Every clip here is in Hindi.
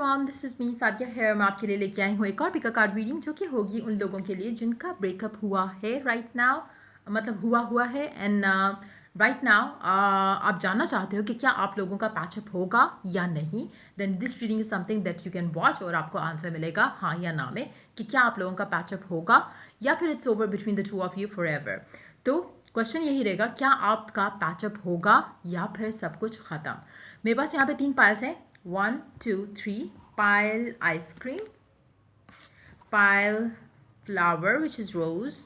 Everyone, this is me Sadia है। मैं आपके लिए लेके आई हूँ एक और पिका कार्ड रीडिंग जो कि होगी उन लोगों के लिए जिनका ब्रेकअप हुआ है राइट नाउ, मतलब हुआ है एंड राइट नाउ आप जानना चाहते हो कि क्या आप लोगों का पैचअप होगा या नहीं। Then this reading is something that you can watch और आपको आंसर मिलेगा हाँ या ना में कि क्या आप लोगों का पैचअप होगा या फिर it's over between the two of you for ever. तो क्वेश्चन यही रहेगा, क्या आपका पैचअप होगा या फिर सब कुछ ख़त्म। मेरे पास यहाँ पे 3 पाइल्स हैं, 1 2 3 pile ice cream, pile flower which is rose,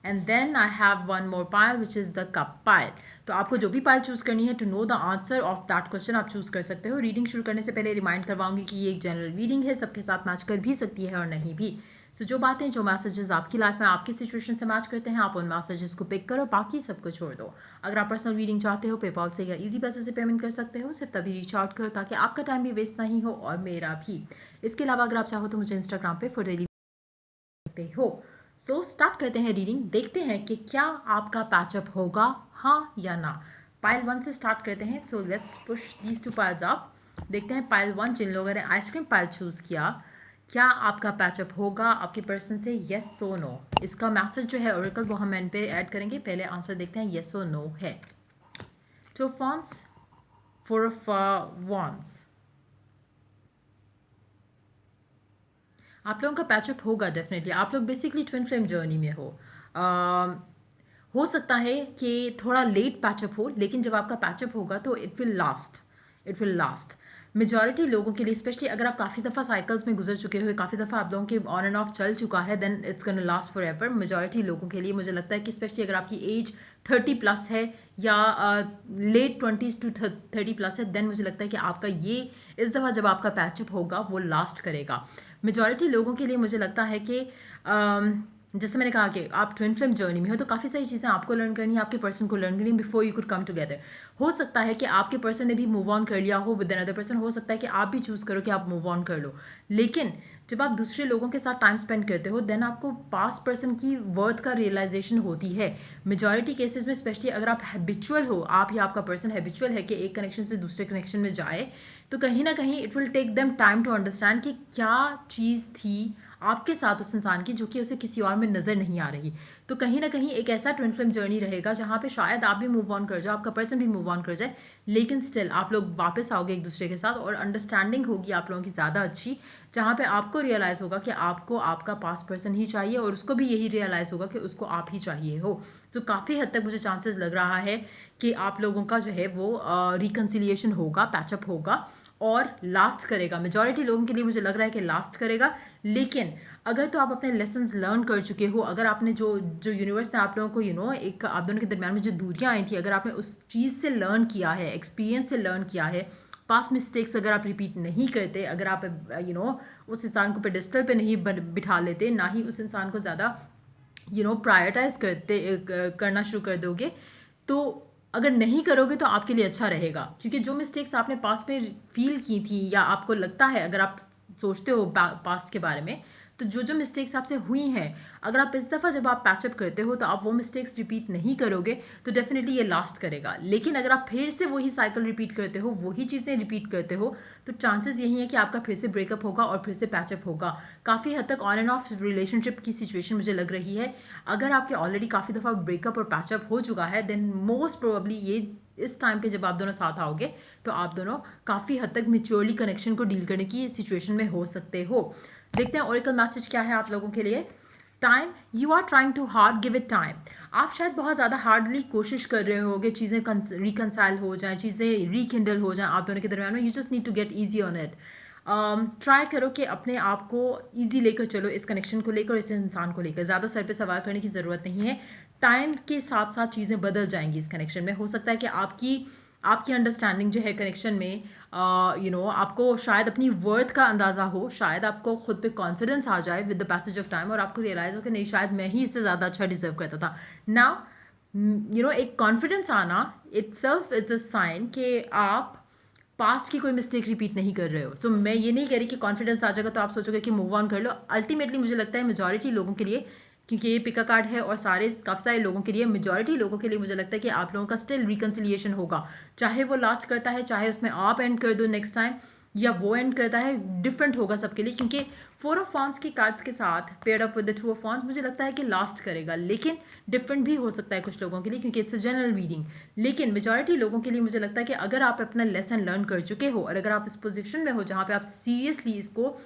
and then I have one more pile which is the cup pile. तो आपको जो भी पाइल चूज़ करनी है to know the answer of that question आप चूज़ कर सकते हो। रीडिंग शुरू करने से पहले रिमाइंड करवाऊंगी कि ये एक जनरल रीडिंग है, सबके साथ मैच कर भी सकती है और नहीं भी। सो जो बातें जो मैसेजेस आपकी लाइफ में आपकी सिचुएशन से मैच करते हैं आप उन मैसेजेस को पिक करो, बाकी सबको छोड़ दो। अगर आप पर्सनल रीडिंग चाहते हो पेपॉल से या इजी पैसे से पेमेंट कर सकते हो, सिर्फ तभी रीच आउट करो ताकि आपका टाइम भी वेस्ट नहीं हो और मेरा भी। इसके अलावा अगर आप चाहो तो मुझे इंस्टाग्राम पे फॉर डेली सकते हो। सो स्टार्ट करते हैं रीडिंग, देखते हैं कि क्या आपका पैचअप होगा हाँ या ना। पाइल 1 से स्टार्ट करते हैं। So let's push these 2 piles up. देखते हैं पाइल 1 जिन लोगों ने आइसक्रीम पाइल चूज़ किया, क्या आपका पैचअप होगा आपके पर्सन से, येस सो नो। इसका मैसेज जो है ओरेकल वो हम एंड पे ऐड करेंगे, पहले आंसर देखते हैं येस और नो है। 2 ऑफ wands, 4 ऑफ wands। आप लोगों का पैचअप होगा डेफिनेटली। आप लोग बेसिकली ट्विन फ्लेम जर्नी में हो सकता है कि थोड़ा लेट पैचअप हो, लेकिन जब आपका पैचअप होगा तो इट विल लास्ट। मेजॉरिटी लोगों के लिए, स्पेशली अगर आप काफ़ी दफ़ा साइकिल्स में गुजर चुके हो, काफ़ी दफ़ा आप लोगों के ऑन एंड ऑफ चल चुका है, then it's gonna last forever. Majority लोगों के लिए मुझे लगता है कि स्पेशली अगर आपकी एज 30+ है या लेट 20s टू 30+ है, देन मुझे लगता है कि आपका ये इस दफ़ा जब आपका पैचअप होगा वो लास्ट करेगा। मेजॉरिटी लोगों के लिए मुझे लगता है कि जैसे मैंने कहा कि आप ट्विन फ्लेम जर्नी में हो तो काफ़ी सारी चीज़ें आपको लर्न करनी है, आपके पर्सन को लर्न करनी है before you could come together. हो सकता है कि आपके पर्सन ने भी मूव ऑन कर लिया हो विद अनदर पर्सन, हो सकता है कि आप भी चूज़ करो कि आप मूव ऑन कर लो। लेकिन जब आप दूसरे लोगों के साथ टाइम स्पेंड करते हो देन आपको पास्ट पर्सन की वर्थ का रियलाइजेशन होती है। मेजॉरिटी केसेस में स्पेशली अगर आप हैबिचुअल हो, आप या आपका पर्सन हैबिचुअल है कि एक कनेक्शन से दूसरे कनेक्शन में जाए, तो कहीं ना कहीं it will take them time to understand कि क्या चीज़ थी आपके साथ उस इंसान की जो कि उसे किसी और में नज़र नहीं आ रही। तो कहीं ना कहीं एक ऐसा ट्विन फ्लेम जर्नी रहेगा जहाँ पे शायद आप भी मूव ऑन कर जाओ, आपका पर्सन भी मूव ऑन कर जाए, लेकिन स्टिल आप लोग वापस आओगे एक दूसरे के साथ और अंडरस्टैंडिंग होगी आप लोगों की ज़्यादा अच्छी, जहाँ पे आपको रियलाइज़ होगा कि आपको आपका पास्ट पर्सन ही चाहिए और उसको भी यही रियलाइज़ होगा कि उसको आप ही चाहिए हो। तो काफ़ी हद तक मुझे चांसेस लग रहा है कि आप लोगों का जो है वो रिकन्सिलिएशन होगा, पैचअप होगा और लास्ट करेगा। मेजॉरिटी लोगों के लिए मुझे लग रहा है कि लास्ट करेगा, लेकिन अगर तो आप अपने लेसन्स लर्न कर चुके हो, अगर आपने जो यूनिवर्स ने आप लोगों को एक आप दोनों के दरमियान में जो दूरियां आई थी, अगर आपने उस चीज़ से लर्न किया है, एक्सपीरियंस से लर्न किया है, पास्ट मिस्टेक्स अगर आप रिपीट नहीं करते, अगर आप उस इंसान को पेडेस्टल पे नहीं बिठा लेते, ना ही उस इंसान को ज़्यादा प्रायोरिटाइज करना शुरू कर दोगे, तो अगर नहीं करोगे तो आपके लिए अच्छा रहेगा। क्योंकि जो मिस्टेक्स आपने पास्ट में फील की थी या आपको लगता है, अगर आप सोचते हो पास्ट के बारे में, तो जो मिस्टेक्स आपसे हुई हैं, अगर आप इस दफ़ा जब आप पैचअप करते हो तो आप वो मिस्टेक्स रिपीट नहीं करोगे तो डेफिनेटली ये लास्ट करेगा। लेकिन अगर आप फिर से वही साइकिल रिपीट करते हो, वही चीज़ें रिपीट करते हो, तो चांसेस यही है कि आपका फिर से ब्रेकअप होगा और फिर से पैचअप होगा। काफ़ी हद तक ऑन एंड ऑफ रिलेशनशिप की सिचुएशन मुझे लग रही है। अगर आपके ऑलरेडी काफ़ी दफ़ा ब्रेकअप और पैचअप हो चुका है, देन मोस्ट प्रोबेबली ये इस टाइम पे जब आप दोनों साथ आओगे तो आप दोनों काफ़ी हद तक मेच्योरली कनेक्शन को डील करने की सिचुएशन में हो सकते हो। देखते हैं ओरेकल मैसेज क्या है आप लोगों के लिए। Time, you are trying too hard, give it time. आप शायद बहुत ज़्यादा हार्डली कोशिश कर रहे होगे चीज़ें रिकनसाइल हो जाएं, चीज़ें रिकिंडल हो जाएं आप दोनों के दरमियान में। You just need to get easy on it. Try करो कि अपने आप को ईजी लेकर चलो, इस कनेक्शन को लेकर, इस इंसान को लेकर। ज़्यादा सर पे सवार करने की ज़रूरत नहीं है। टाइम के साथ साथ चीज़ें बदल जाएंगी इस कनेक्शन में। हो सकता है कि आपकी अंडरस्टैंडिंग जो है कनेक्शन में, आपको शायद अपनी वर्थ का अंदाज़ा हो, शायद आपको खुद पे कॉन्फिडेंस आ जाए with the passage of time और आपको रियलाइज़ हो कि नहीं, शायद मैं ही इससे ज़्यादा अच्छा डिजर्व करता था। नाउ एक कॉन्फिडेंस आना इटसेल्फ इज़ अ साइन कि आप पास्ट की कोई मिस्टेक रिपीट नहीं कर रहे हो। सो मैं ये नहीं कह रही कि कॉन्फिडेंस आ जाएगा तो आप सोचोगे कि मूव ऑन कर लो। अल्टीमेटली मुझे लगता है मेजॉरिटी लोगों के लिए, क्योंकि ये पिका कार्ड है और काफ़ी सारे लोगों के लिए, मेजॉरिटी लोगों के लिए मुझे लगता है कि आप लोगों का स्टिल रिकन्सिलिएशन होगा। चाहे वो लास्ट करता है, चाहे उसमें आप एंड कर दो नेक्स्ट टाइम, या वो एंड करता है, डिफरेंट होगा सबके लिए, क्योंकि 4 ऑफ वांड्स की कार्ड्स के साथ paired up with the 2 of wands मुझे लगता है कि लास्ट करेगा, लेकिन डिफरेंट भी हो सकता है कुछ लोगों के लिए, क्योंकि इट्स अ जनरल रीडिंग। लेकिन मेजॉरिटी लोगों के लिए मुझे लगता है कि अगर आप अपना लेसन लर्न कर चुके हो और अगर आप इस पोजिशन में हो जहाँ पे आप सीरियसली इसको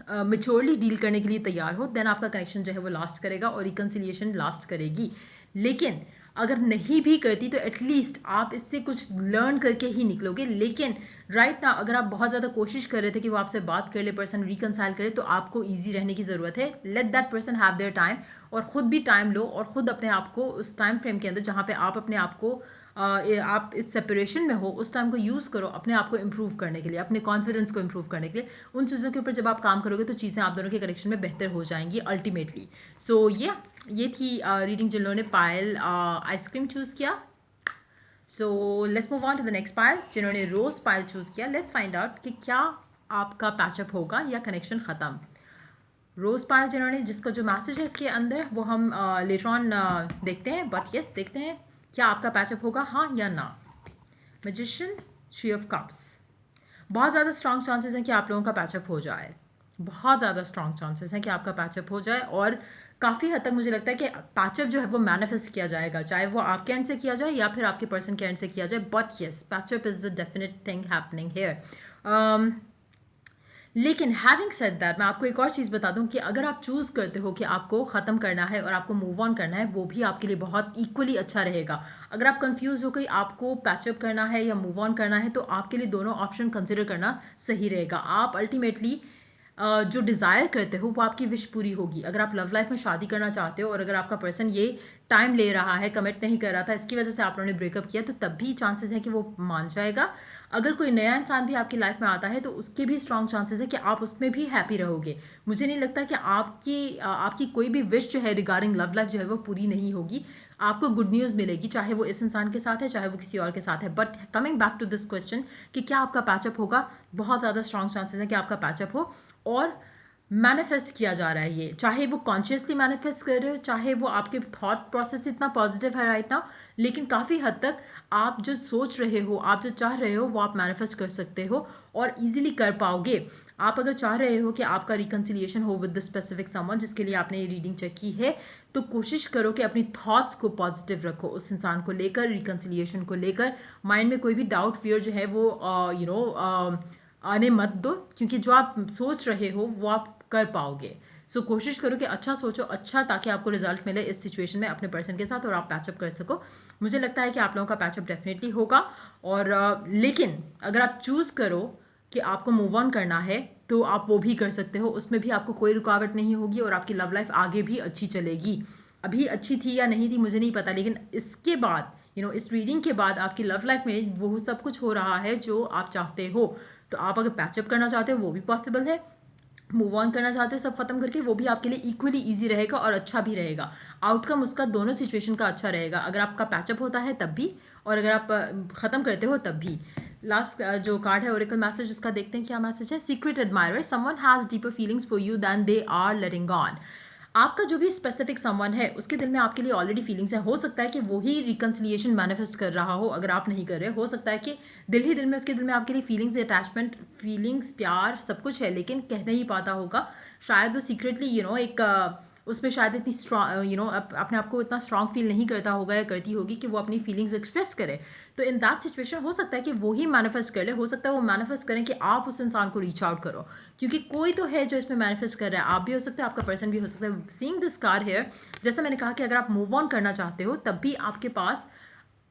मेच्योरली डील करने के लिए तैयार हो, देन आपका कनेक्शन जो है वो लास्ट करेगा और रिकन्सिलिएशन लास्ट करेगी। लेकिन अगर नहीं भी करती तो एटलीस्ट आप इससे कुछ लर्न करके ही निकलोगे। लेकिन राइट ना अगर आप बहुत ज़्यादा कोशिश कर रहे थे कि वो आपसे बात कर ले, पर्सन रिकनसाइल करे, तो आपको ईजी रहने की ज़रूरत है। Let that person have their time, और ख़ुद भी टाइम लो और ख़ुद अपने आप को उस टाइम फ्रेम के अंदर जहाँ पे आप अपने आप को आप इस सेपरेशन में हो, उस टाइम को यूज़ करो अपने आप को इम्प्रूव करने के लिए, अपने कॉन्फिडेंस को इम्प्रूव करने के लिए। उन चीज़ों के ऊपर जब आप काम करोगे तो चीज़ें आप दोनों के कनेक्शन में बेहतर हो जाएंगी अल्टीमेटली। सो ये थी रीडिंग जिन लोगों ने पायल आइसक्रीम चूज़ किया। So let's move on to the next Payal जिन्होंने रोज़ पायल चूज़ किया। लेट्स फाइंड आउट कि क्या आपका पैचअप होगा या कनेक्शन ख़त्म। रोज़ पायल जिन्होंने, जिसका जो मैसेज है इसके अंदर वो हम लेटर ऑन देखते हैं, बट यस देखते हैं क्या आपका पैचअप होगा, हाँ या ना। मैजिशियन, 3 ऑफ कप्स, बहुत ज़्यादा स्ट्रॉन्ग चांसेस हैं कि आप लोगों का पैचअप हो जाए, बहुत ज़्यादा स्ट्रॉन्ग चांसेस हैं कि आपका पैचअप हो जाए, और काफ़ी हद तक मुझे लगता है कि पैचअप जो है वो मैनिफेस्ट किया जाएगा, चाहे वो आपके एंड से किया जाए या फिर आपके पर्सन के एंड से किया जाए, but yes patch up is the definite thing happening here. लेकिन हैविंग सेड दैट मैं आपको एक और चीज़ बता दूं कि अगर आप चूज़ करते हो कि आपको ख़त्म करना है और आपको मूव ऑन करना है, वो भी आपके लिए बहुत इक्वली अच्छा रहेगा। अगर आप कंफ्यूज हो कि आपको पैचअप करना है या मूव ऑन करना है, तो आपके लिए दोनों ऑप्शन कंसिडर करना सही रहेगा। आप अल्टीमेटली जो डिज़ायर करते हो वो आपकी विश पूरी होगी। अगर आप लव लाइफ में शादी करना चाहते हो और अगर आपका पर्सन ये टाइम ले रहा है, कमिट नहीं कर रहा था, इसकी वजह से आप लोगों ने ब्रेकअप किया, तो तब भी चांसेस है कि वो मान जाएगा। अगर कोई नया इंसान भी आपकी लाइफ में आता है तो उसके भी स्ट्रॉन्ग चांसेस है कि आप उसमें भी हैप्पी रहोगे। मुझे नहीं लगता कि आपकी कोई भी विश जो है रिगार्डिंग लव लाइफ जो है वो पूरी नहीं होगी। आपको गुड न्यूज़ मिलेगी, चाहे वो इस इंसान के साथ है चाहे वो किसी और के साथ है। But coming back to this question कि क्या आपका पैचअप होगा, बहुत ज़्यादा स्ट्रॉन्ग चांसेस है कि आपका पैचअप हो, और मैनिफेस्ट किया जा रहा है ये, चाहे वो कॉन्शियसली मैनिफेस्ट कर रहे हो, चाहे वो आपके थॉट प्रोसेस इतना पॉजिटिव है राइट नाउ, लेकिन काफ़ी हद तक आप जो सोच रहे हो, आप जो चाह रहे हो वो आप मैनिफेस्ट कर सकते हो और इजीली कर पाओगे। आप अगर चाह रहे हो कि आपका रिकन्सिलिएशन हो विद द स्पेसिफिक समवन जिसके लिए आपने ये रीडिंग चेक की है, तो कोशिश करो कि अपनी थॉट्स को पॉजिटिव रखो उस इंसान को लेकर, रिकन्सिलिएशन को लेकर। माइंड में कोई भी डाउट फियर जो है वो आने मत दो, क्योंकि जो आप सोच रहे हो वो आप कर पाओगे। सो कोशिश करो कि अच्छा सोचो, अच्छा, ताकि आपको रिजल्ट मिले इस सिचुएशन में अपने पर्सन के साथ और आप पैचअप कर सको। मुझे लगता है कि आप लोगों का पैचअप डेफिनेटली होगा। और लेकिन अगर आप चूज़ करो कि आपको मूव ऑन करना है तो आप वो भी कर सकते हो, उसमें भी आपको कोई रुकावट नहीं होगी और आपकी लव लाइफ आगे भी अच्छी चलेगी। अभी अच्छी थी या नहीं थी मुझे नहीं पता, लेकिन इसके बाद इस रीडिंग के बाद आपकी लव लाइफ में वो सब कुछ हो रहा है जो आप चाहते हो। तो आप अगर पैचअप करना चाहते हो वो भी पॉसिबल है, मूव ऑन करना चाहते हो सब खत्म करके, वो भी आपके लिए इक्वली ईजी रहेगा और अच्छा भी रहेगा। आउटकम उसका दोनों सिचुएशन का अच्छा रहेगा, अगर आपका पैचअप होता है तब भी और अगर आप ख़त्म करते हो तब भी। लास्ट जो कार्ड है ओरेकल मैसेज, उसका देखते हैं क्या मैसेज है। Secret admirer, someone has deeper feelings for you than they are letting on. आपका जो भी स्पेसिफिक समवन है उसके दिल में आपके लिए ऑलरेडी फीलिंग्स है। हो सकता है कि वही रिकन्सिलिएशन मैनिफेस्ट कर रहा हो, अगर आप नहीं कर रहे हो सकता है कि दिल ही दिल में उसके दिल में आपके लिए फीलिंग्स, अटैचमेंट, फीलिंग्स, प्यार सब कुछ है, लेकिन कह नहीं पाता होगा। शायद वो सीक्रेटली एक उसमें शायद इतनी स्ट्रॉन्ग अपने आप को इतना स्ट्रॉन्ग फील नहीं करता होगा या करती होगी कि वो अपनी फीलिंग्स एक्सप्रेस करे। तो इन दैट सिचुएशन हो सकता है कि वो ही मैनिफेस्ट कर ले, हो सकता है वो मैनिफेस्ट करें कि आप उस इंसान को रीच आउट करो, क्योंकि कोई तो है जो इसमें मैनिफेस्ट कर रहा है। आप भी हो सकते हैं, आपका पर्सन भी हो सकता है। सीइंग दिस कार्ड हियर, जैसा मैंने कहा कि अगर आप मूव ऑन करना चाहते हो तब भी आपके पास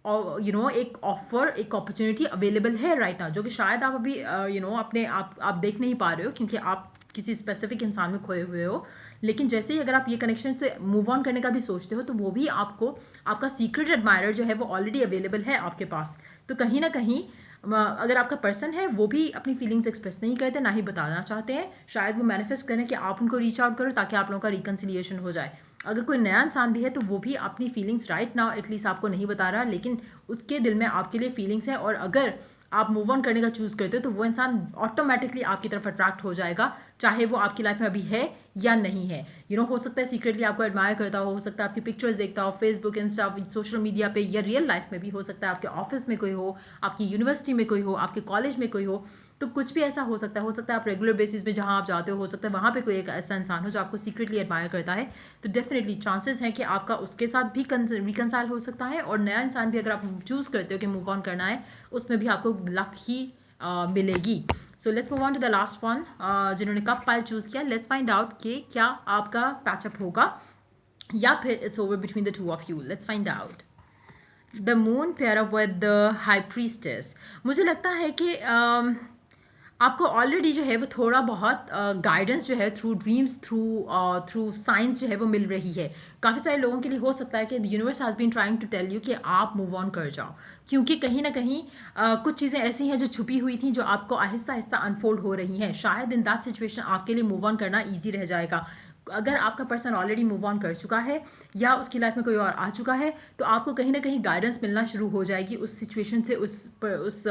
और एक ऑफर, एक अपॉर्चुनिटी अवेलेबल है राइट नाउ, जो कि शायद आप अभी अपने आप देख नहीं पा रहे हो क्योंकि आप किसी स्पेसिफिक इंसान में खोए हुए हो। लेकिन जैसे ही अगर आप ये कनेक्शन से मूव ऑन करने का भी सोचते हो तो वो भी आपको, आपका सीक्रेट एडमायरर जो है वो ऑलरेडी अवेलेबल है आपके पास। तो कहीं ना कहीं अगर आपका पर्सन है वो भी अपनी फीलिंग्स एक्सप्रेस नहीं करते, ना ही बताना चाहते हैं, शायद वो मैनिफेस्ट करें कि आप उनको रीच आउट करो ताकि आप लोगों का रिकन्सिलिएशन हो जाए। अगर कोई नया इंसान भी है तो वो भी अपनी फीलिंग्स राइट नाउ एटलीस्ट आपको नहीं बता रहा, लेकिन उसके दिल में आपके लिए फीलिंग्स है, और अगर आप मूव ऑन करने का चूज़ करते हो तो वो इंसान ऑटोमेटिकली आपकी तरफ अट्रैक्ट हो जाएगा, चाहे वो आपकी लाइफ में अभी है या नहीं है। हो सकता है सीक्रेटली आपको एडमायर करता हो सकता है आपकी पिक्चर्स देखता हो फेसबुक, इंस्टा, सोशल मीडिया पे, या रियल लाइफ में भी हो सकता है आपके ऑफिस में कोई हो, आपकी यूनिवर्सिटी में कोई हो, आपके कॉलेज में कोई हो। तो कुछ भी ऐसा हो सकता है आप रेगुलर बेसिस पे जहाँ आप जाते हो सकता है वहाँ पे कोई एक ऐसा इंसान हो जो आपको सीक्रेटली एडमायर करता है, तो डेफिनेटली चांसेस हैं कि आपका उसके साथ भी रिकनसाइल हो सकता है, और नया इंसान भी अगर आप चूज़ करते हो कि मूव ऑन करना है, उसमें भी आपको लक ही मिलेगी। So let's move on to the last one, जिन्होंने कप पाइल चूज़ किया। लेट्स फाइंड आउट कि क्या आपका पैचअप होगा या फिर it's over between the two of you. Let's find out. The moon pair up with the high priestess. मुझे लगता है कि आपको ऑलरेडी जो है वो थोड़ा बहुत गाइडेंस जो है थ्रू ड्रीम्स, थ्रू साइंस जो है वो मिल रही है। काफ़ी सारे लोगों के लिए हो सकता है कि the universe has been trying to tell you कि आप मूव ऑन कर जाओ, क्योंकि कहीं ना कहीं कुछ चीज़ें ऐसी हैं जो छुपी हुई थी, जो आपको आहिस्ता आहिस्ता अनफोल्ड हो रही हैं। शायद इन दैट सिचुएशन आपके लिए मूव ऑन करना ईजी रह जाएगा। अगर आपका पर्सन ऑलरेडी मूव ऑन कर चुका है या उसकी लाइफ में कोई और आ चुका है, तो आपको कहीं ना कहीं गाइडेंस मिलना शुरू हो जाएगी उस सिचुएशन से, उस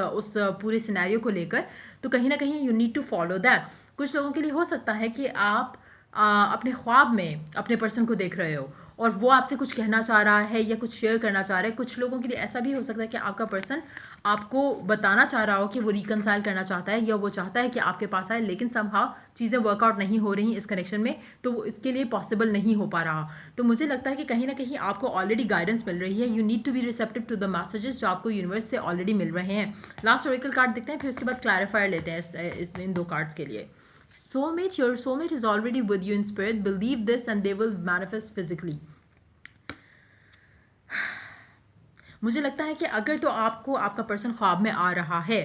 पूरे सिनेरियो को लेकर। तो कहीं ना कहीं you need to follow that. कुछ लोगों के लिए हो सकता है कि आप अपने ख्वाब में अपने पर्सन को देख रहे हो और वो आपसे कुछ कहना चाह रहा है या कुछ शेयर करना चाह रहा है। कुछ लोगों के लिए ऐसा भी हो सकता है कि आपका पर्सन आपको बताना चाह रहा हो कि वो रिकनसाइल करना चाहता है या वो चाहता है कि आपके पास आए, लेकिन समहाउ चीज़ें वर्कआउट नहीं हो रही इस कनेक्शन में, तो वो इसके लिए पॉसिबल नहीं हो पा रहा। तो मुझे लगता है कि कहीं ना कहीं आपको ऑलरेडी गाइडेंस मिल रही है। You need to be receptive to the messages जो आपको यूनिवर्स से ऑलरेडी मिल रहे हैं। लास्ट ओरेकल कार्ड देखते हैं, फिर उसके बाद क्लैरिफायर लेते हैं इन दो कार्ड्स के लिए। Soulmate, your soulmate is already with you in spirit. Believe this and they will manifest physically. मुझे लगता है कि अगर तो आपको आपका पर्सन ख्वाब में आ रहा है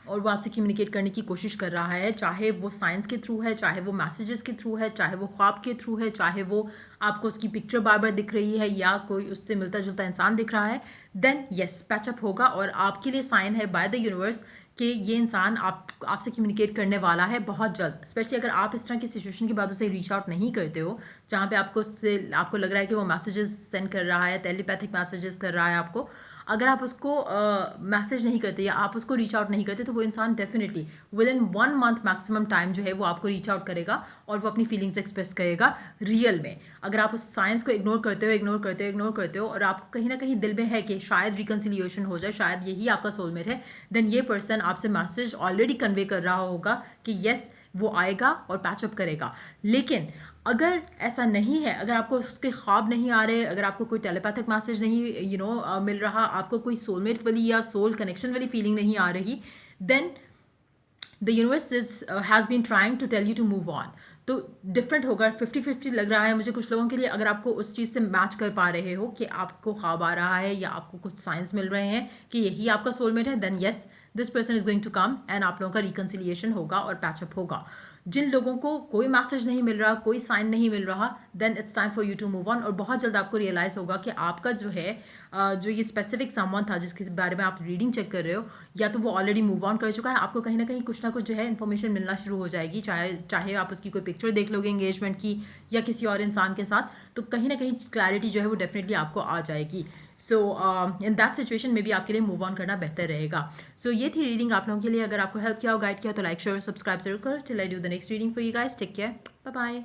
और वो आपसे कम्युनिकेट करने की कोशिश कर रहा है, चाहे वो साइंस के थ्रू है, चाहे वो मैसेजेस के थ्रू है, चाहे वो ख्वाब के थ्रू है, चाहे वो आपको उसकी पिक्चर बार बार दिख रही है या कोई उससे मिलता जुलता इंसान दिख रहा है, देन यस पैचअप होगा। और आपके लिए साइन है बाय द यूनिवर्स कि ये इंसान आपसे कम्युनिकेट करने वाला है बहुत जल्द। स्पेशली अगर आप इस तरह की सिचुएशन की बातों से रीच आउट नहीं करते हो, जहाँ पे आपको लग रहा है कि वो मैसेजेस सेंड कर रहा है, टेलीपैथिक मैसेजेस कर रहा है आपको, अगर आप उसको मैसेज नहीं करते या आप उसको रीच आउट नहीं करते, तो वो इंसान definitely with in 1 month maximum time जो है वो आपको रीच आउट करेगा और वो अपनी फीलिंग्स एक्सप्रेस करेगा रियल में। अगर आप उस साइंस को इग्नोर करते हो और आपको कहीं ना कहीं दिल में है कि शायद रिकन्सिलिएशन हो जाए, शायद यही आपका सोलमेट है, देन ये पर्सन आपसे मैसेज ऑलरेडी कन्वे कर रहा होगा कि येस वो आएगा और पैचअप करेगा। लेकिन अगर ऐसा नहीं है, अगर आपको उसके ख्वाब नहीं आ रहे, अगर आपको कोई टेलीपैथिक मैसेज नहीं मिल रहा, आपको कोई सोलमेट वाली या सोल कनेक्शन वाली फीलिंग नहीं आ रही, then the universe has been trying to tell you to move on. तो डिफरेंट होगा, 50-50 लग रहा है मुझे कुछ लोगों के लिए। अगर आपको उस चीज़ से मैच कर पा रहे हो कि आपको ख्वाब आ रहा है या आपको कुछ साइंस मिल रहे हैं कि यही आपका सोलमेट है, then yes this person is going to come and आप लोगों का रिकन्सिलिएशन होगा और पैचअप होगा। जिन लोगों को कोई मैसेज नहीं मिल रहा, कोई साइन नहीं मिल रहा, then it's time for you to move on. और बहुत जल्द आपको रियलाइज़ होगा कि आपका जो है जो ये स्पेसिफिक समवन था जिसके बारे में आप रीडिंग चेक कर रहे हो, या तो वो ऑलरेडी मूव ऑन कर चुका है, आपको कहीं ना कहीं कुछ ना कुछ जो है इन्फॉर्मेशन मिलना शुरू हो जाएगी। चाहे आप उसकी कोई पिक्चर देख लोगे एंगेजमेंट की या किसी और इंसान के साथ, तो कहीं ना कहीं क्लैरिटी जो है वो डेफिनेटली आपको आ जाएगी। सो इन दैट सिचुएशन में भी आपके लिए मूव ऑन करना बेहतर रहेगा। सो ये थी रीडिंग आप लोगों के लिए। अगर आपको हेल्प किया हो, गाइड किया हो, तो लाइक शेयर सब्सक्राइब जरूर करो। Till I do the next reading for you guys, take care, bye bye.